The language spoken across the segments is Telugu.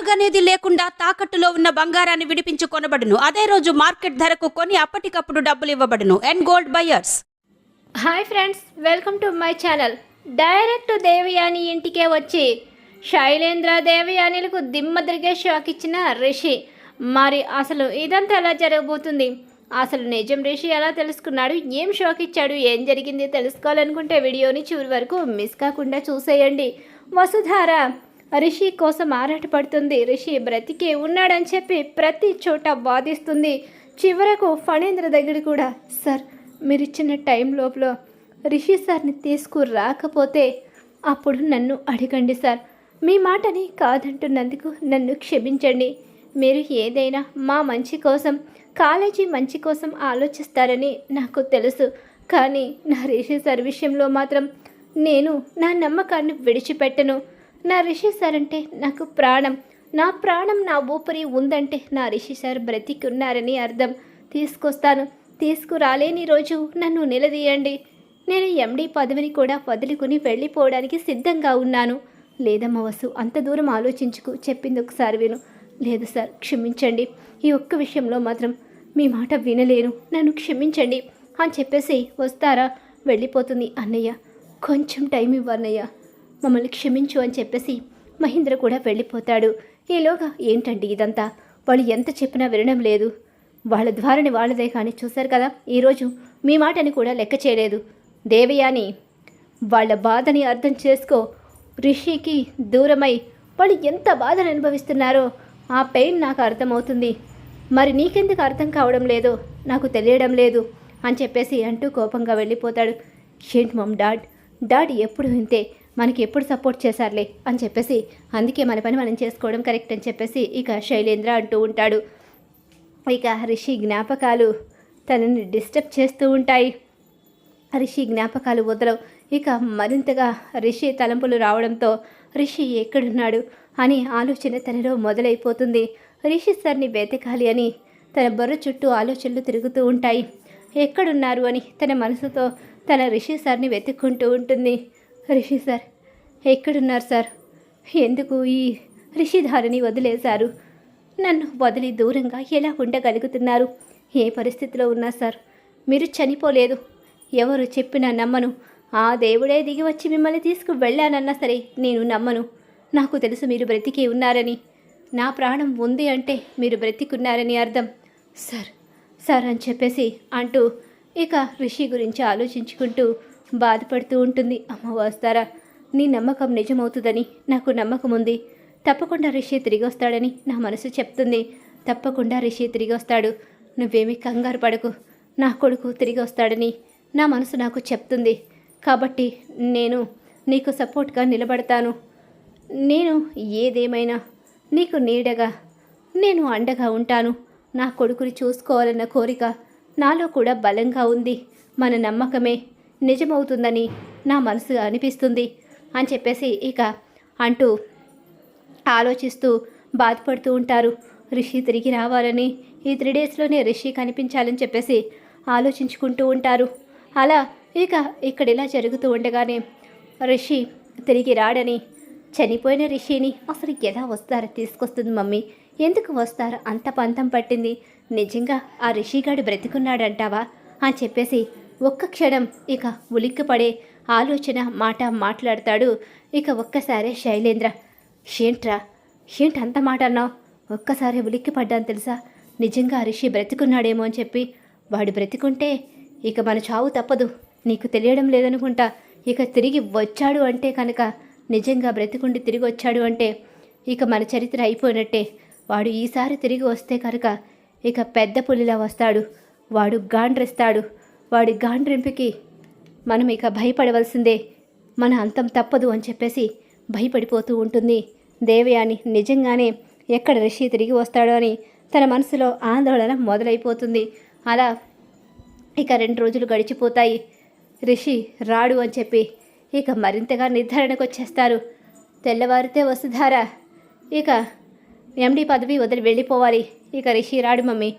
నగనేది లేకుండా తాకట్టులో ఉన్న బంగారాన్ని విడిపించి కొనబడును. అదే రోజు మార్కెట్ ధరకు కొని అప్పటికప్పుడు డబ్బులు ఇవ్వబడును. And gold buyers. Hi friends, welcome to my channel. Direct Devayani ఇంటికే వచ్చి శైలేంద్ర దేవయానిలకు దిమ్మ తిరిగే షాక్ ఇచ్చిన రిషి. మరి అసలు ఇదంతా ఎలా జరగబోతుంది? అసలు నిజం రిషి ఎలా తెలుసుకున్నాడు, ఏం షాక్ ఇచ్చాడు, ఏం జరిగింది తెలుసుకోవాలనుకుంటే వీడియోని చివరి వరకు మిస్ కాకుండా చూసేయండి. వసుధార రిషి కోసం ఆరాటపడుతుంది. రిషి బ్రతికే ఉన్నాడని చెప్పి ప్రతి చోట వాదిస్తుంది. చివరకు ఫణేంద్ర దగ్గర కూడా, సార్ మీరిచ్చిన టైం లోపల రిషి సార్ని తీసుకురాకపోతే అప్పుడు నన్ను అడగండి సార్. మీ మాటని కాదంటున్నందుకు నన్ను క్షమించండి. మీరు ఏదైనా మా మంచి కోసం, కాలేజీ మంచి కోసం ఆలోచిస్తారని నాకు తెలుసు. కానీ నా రిషి సార్ విషయంలో మాత్రం నేను నా నమ్మకాన్ని విడిచిపెట్టను. నా రిషి సార్ అంటే నాకు ప్రాణం. నా ప్రాణం, నా ఊపిరి ఉందంటే నా రిషి సార్ బ్రతికున్నారని అర్థం. తీసుకొస్తాను. తీసుకురాలేని రోజు నన్ను నిలదీయండి. నేను ఎండి పదవిని కూడా వదులుకుని వెళ్ళిపోవడానికి సిద్ధంగా ఉన్నాను. లేదమ్మ వసు, అంత దూరం ఆలోచించుకు, చెప్పింది ఒకసారి విను. లేదు సార్, క్షమించండి. ఈ ఒక్క విషయంలో మాత్రం మీ మాట వినలేను, నన్ను క్షమించండి అని చెప్పేసి వస్తారా వెళ్ళిపోతుంది. అన్నయ్య కొంచెం టైం ఇవ్వన్నయ్య, మమ్మల్ని క్షమించు అని చెప్పేసి మహేంద్ర కూడా వెళ్ళిపోతాడు. ఈలోగా ఏంటండి ఇదంతా, వాళ్ళు ఎంత చెప్పినా వినడం లేదు. వాళ్ళ ద్వారాని వాళ్ళదే. కానీ చూశారు కదా, ఈరోజు మీ మాటని కూడా లెక్క చేయలేదు. దేవయాని వాళ్ళ బాధని అర్థం చేసుకో. రిషికి దూరమై వాళ్ళు ఎంత బాధను అనుభవిస్తున్నారో ఆ పెయిన్ నాకు అర్థమవుతుంది. మరి నీకెందుకు అర్థం కావడం లేదో నాకు తెలియడం లేదు అని చెప్పేసి అంటూ కోపంగా వెళ్ళిపోతాడు. ఏంటి మమ్, డాడ్ ఎప్పుడు ఇంతే, మనకి ఎప్పుడు సపోర్ట్ చేశారులే అని చెప్పేసి, అందుకే మన పని మనం చేసుకోవడం కరెక్ట్ అని చెప్పేసి ఇక శైలేంద్ర అంటూ ఉంటాడు. ఇక రిషి జ్ఞాపకాలు తనని డిస్టర్బ్ చేస్తూ ఉంటాయి. రిషి జ్ఞాపకాలు వదలవు. ఇక మరింతగా రిషి తలంపులు రావడంతో రిషి ఎక్కడున్నాడు అని ఆలోచన తనలో మొదలైపోతుంది. రిషి సార్ని వెతకాలి అని తన బుర్ర చుట్టూ ఆలోచనలు తిరుగుతూ ఉంటాయి. ఎక్కడున్నారు అని తన మనసుతో తన రిషి సార్ని వెతుక్కుంటూ ఉంటుంది. రిషి సార్ ఎక్కడున్నారు సార్? ఎందుకు ఈ రిషిధారిని వదిలేశారు? నన్ను వదిలి దూరంగా ఎలా ఉండగలుగుతున్నారు? ఏ పరిస్థితిలో ఉన్నా సార్, మీరు చనిపోలేదు. ఎవరు చెప్పినా నమ్మను. ఆ దేవుడే దిగి వచ్చి మిమ్మల్ని తీసుకు వెళ్ళానన్నా సరే నేను నమ్మను. నాకు తెలుసు మీరు బ్రతికి ఉన్నారని. నా ప్రాణం ఉంది అంటే మీరు బ్రతికున్నారని అర్థం. సార్ అని చెప్పేసి అంటూ ఇక రిషి గురించి ఆలోచించుకుంటూ బాధపడుతూ ఉంటుంది. అమ్మ వస్తారా, నీ నమ్మకం నిజమవుతుందని నాకు నమ్మకం ఉంది. తప్పకుండా రిషి తిరిగి వస్తాడని నా మనసు చెప్తుంది. తప్పకుండా రిషి తిరిగి వస్తాడు. నువ్వేమీ కంగారు పడకు. నా కొడుకు తిరిగి వస్తాడని నా మనసు నాకు చెప్తుంది. కాబట్టి నేను నీకు సపోర్ట్గా నిలబడతాను. నేను ఏదేమైనా నీకు నీడగా, నేను అండగా ఉంటాను. నా కొడుకుని చూసుకోవాలన్న కోరిక నాలో కూడా బలంగా ఉంది. మన నమ్మకమే నిజమవుతుందని నా మనసు అనిపిస్తుంది అని చెప్పేసి ఇక అంటూ ఆలోచిస్తూ బాధపడుతూ ఉంటారు. రిషి తిరిగి రావాలని, ఈ 3 డేస్లోనే రిషి కనిపించాలని చెప్పేసి ఆలోచించుకుంటూ ఉంటారు. అలా ఇక ఇక్కడ ఇలా జరుగుతూ ఉండగానే రిషి తిరిగి రాడని, చనిపోయిన రిషిని అసలు ఎలా వస్తారో తీసుకొస్తుంది మమ్మీ. ఎందుకు వస్తారో అంత పంతం పట్టింది. నిజంగా ఆ రిషిగాడు బ్రతికున్నాడంటావా అని చెప్పేసి ఒక్క క్షణం ఇక ఉలిక్కిపడే ఆలోచన మాట మాట్లాడతాడు. ఇక ఒక్కసారి శైలేంద్ర, ఏంటి అంత మాట అన్నావు? ఒక్కసారి ఉలిక్కిపడ్డాను తెలుసా. నిజంగా రిషి బ్రతికున్నాడేమో అని చెప్పి. వాడు బ్రతికుంటే ఇక మన చావు తప్పదు. నీకు తెలియడం లేదనుకుంటా. ఇక తిరిగి వచ్చాడు అంటే కనుక, నిజంగా బ్రతికుండి తిరిగి వచ్చాడు అంటే ఇక మన చరిత్ర అయిపోయినట్టే. వాడు ఈసారి తిరిగి వస్తే కనుక ఇక పెద్ద పులిలా వస్తాడు. వాడు గాండ్రిస్తాడు. వాడి గాండ్రింపుకి మనం ఇక భయపడవలసిందే. మన అంతం తప్పదు అని చెప్పేసి భయపడిపోతూ ఉంటుంది దేవయాని. నిజంగానే ఎక్కడ రిషి తిరిగి వస్తాడో అని తన మనసులో ఆందోళన మొదలైపోతుంది. అలా ఇక 2 రోజులు గడిచిపోతాయి. రిషి రాడు అని చెప్పి ఇక మరింతగా నిర్ధారణకు వచ్చేస్తారు. తెల్లవారితే వసుధార ఇక ఎండి పదవి వదిలి వెళ్ళిపోవాలి. ఇక రిషి రాడు మమ్మీ,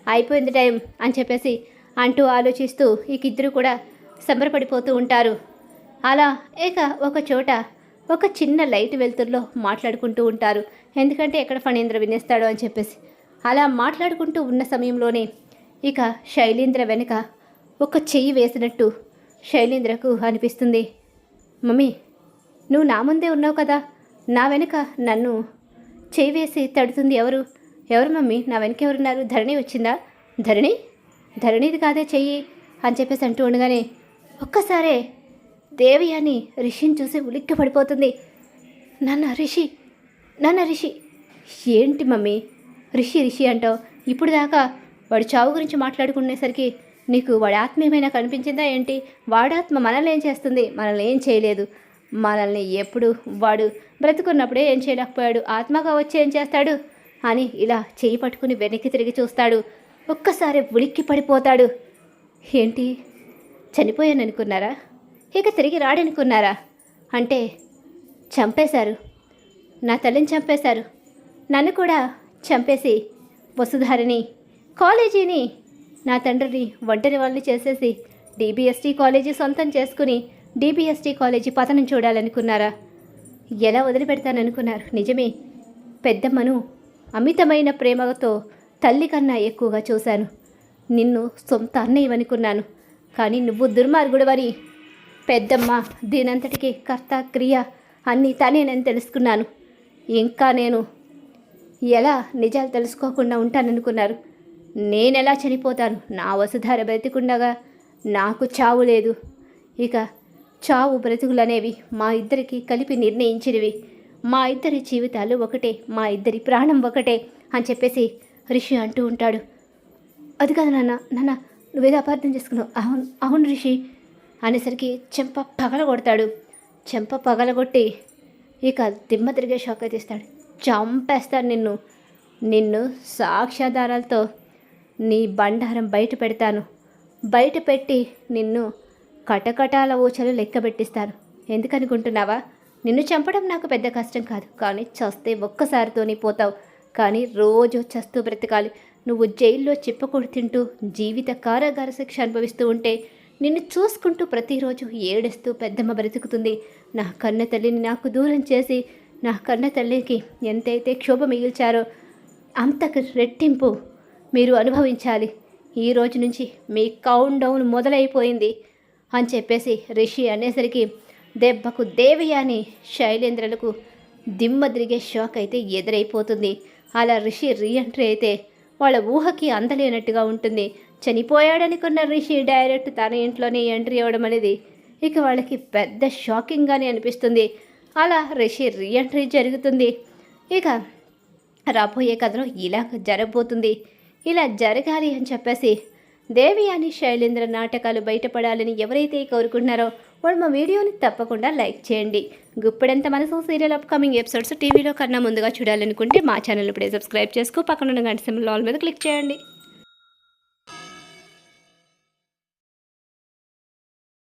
అయిపోయింది టైం అని చెప్పేసి అంటూ ఆలోచిస్తూ ఇక ఇద్దరు కూడా సంబరపడిపోతూ ఉంటారు. అలా ఇక ఒక చోట ఒక చిన్న లైట్ వెలుతురులో మాట్లాడుకుంటూ ఉంటారు. ఎందుకంటే ఎక్కడ ఫణీంద్ర వినేస్తాడో అని చెప్పేసి. అలా మాట్లాడుకుంటూ ఉన్న సమయంలోనే ఇక శైలేంద్ర వెనుక ఒక చెయ్యి వేసినట్టు శైలేంద్రకు అనిపిస్తుంది. మమ్మీ, నువ్వు నా ముందే ఉన్నావు కదా, నా వెనుక నన్ను చెయ్యి వేసి తడుతుంది ఎవరు? ఎవరు మమ్మీ? నా వెనక ఎవరున్నారు? ధరణి వచ్చిందా? ధరణిది కాదే చెయ్యి అని చెప్పేసి అంటూ ఉండగానే ఒక్కసారే దేవయాని రిషిని చూసి ఉలిక్కి పడిపోతుంది. నాన్న రిషి ఏంటి మమ్మీ రిషి అంటావు? ఇప్పుడు దాకా వాడు చావు గురించి మాట్లాడుకునేసరికి నీకు వాడి ఆత్మ ఏమైనా కనిపించిందా ఏంటి? వాడాత్మ మనల్ని ఏం చేస్తుంది? మనల్ని ఏం చేయలేదు. మనల్ని ఎప్పుడు వాడు బ్రతుకున్నప్పుడే ఏం చేయలేకపోయాడు, ఆత్మగా వచ్చి ఏం చేస్తాడు అని ఇలా చేయి పట్టుకుని వెనక్కి తిరిగి చూస్తాడు. ఒక్కసారి ఉలిక్కి పడిపోతాడు. ఏంటి, చనిపోయాననుకున్నారా? ఇక తిరిగి రాడనుకున్నారా? అంటే చంపేశారు, నా తల్లిని చంపేశారు, నన్ను కూడా చంపేసి వసుధారిని, కాలేజీని, నా తండ్రిని ఒంటరి వాళ్ళని చేసేసి డిబిఎస్టీ కాలేజీ సొంతం చేసుకుని డిబిఎస్టీ కాలేజీ పతనం చూడాలనుకున్నారా? ఎలా వదిలిపెడతాననుకున్నారు? నిజమే, పెద్దమ్మను అమితమైన ప్రేమతో తల్లి కన్నా ఎక్కువగా చూశాను. నిన్ను సొంత అన్నయ్యవనుకున్నాను. కానీ నువ్వు దుర్మార్గుడవని పెద్దమ్మ దీనంతటికీ కర్త క్రియ అన్నీ తనేనని తెలుసుకున్నాను. ఇంకా నేను ఎలా నిజాలు తెలుసుకోకుండా ఉంటాననుకున్నారు? నేనెలా చనిపోతాను? నా వసుధార బ్రతికుండగా నాకు చావు లేదు. ఇక చావు బ్రతుకులనేవి మా ఇద్దరికి కలిపి నిర్ణయించినవి. మా ఇద్దరి జీవితాలు ఒకటే, మా ఇద్దరి ప్రాణం ఒకటే అని చెప్పేసి రిషి అంటూ ఉంటాడు. అది కాదు నాన్న నువ్వేదో అపార్థం చేసుకున్నావు. అవును రిషి అనేసరికి చెంప పగలగొడతాడు. చెంప పగలగొట్టి ఇక దిమ్మ తిరిగే షాక్ తీస్తాడు. చంపేస్తాడు నిన్ను సాక్ష్యాధారాలతో నీ బండారం బయట పెడతాను. బయట పెట్టి నిన్ను కటకటాల ఊచలు లెక్క పెట్టిస్తాను. ఎందుకనుకుంటున్నావా? నిన్ను చంపడం నాకు పెద్ద కష్టం కాదు, కానీ చస్తే ఒక్కసారితోనే పోతావు. కానీ రోజు చస్తూ బ్రతకాలి. నువ్వు జైల్లో చిప్పకూడు తింటూ జీవిత కారాగార శిక్ష అనుభవిస్తూ ఉంటే నిన్ను చూసుకుంటూ ప్రతిరోజు ఏడుస్తూ పెద్దమ్మ బ్రతుకుతుంది. నా కన్న తల్లిని నాకు దూరం చేసి నా కన్న తల్లికి ఎంతైతే క్షోభ మిగిల్చారో అంతకు రెట్టింపు మీరు అనుభవించాలి. ఈ రోజు నుంచి మీ కౌంట్ డౌన్ మొదలైపోయింది అని చెప్పేసి రిషి అనేసరికి దెబ్బకు దేవయాని శైలేంద్రలకు దిమ్మ తిరిగే షాక్ అయితే ఎదురైపోతుంది. అలా రిషి రీఎంట్రీ అయితే వాళ్ళ ఊహకి అందలేనట్టుగా ఉంటుంది. చనిపోయాడనుకున్న రిషి డైరెక్ట్ తన ఇంట్లోనే ఎంట్రీ అవ్వడం అనేది ఇక వాళ్ళకి పెద్ద షాకింగ్గానే అనిపిస్తుంది. అలా రిషి రీఎంట్రీ జరుగుతుంది. ఇక రాబోయే కథలో ఇలా జరగబోతుంది. ఇలా జరగాలి అని చెప్పేసి దేవయాని శైలేంద్ర నాటకాలు బయటపడాలని ఎవరైతే కోరుకుంటున్నారో వాళ్ళు మా వీడియోని తప్పకుండా లైక్ చేయండి. గుప్పెడంత మనసు సీరియల్ అప్కమింగ్ ఎపిసోడ్స్ టీవీలో కన్నా ముందుగా చూడాలనుకుంటే మా ఛానల్ ఇప్పుడే సబ్స్క్రైబ్ చేసుకో, పక్కన ఉన్న గంట సింబల్ ఆల్ మీద క్లిక్ చేయండి.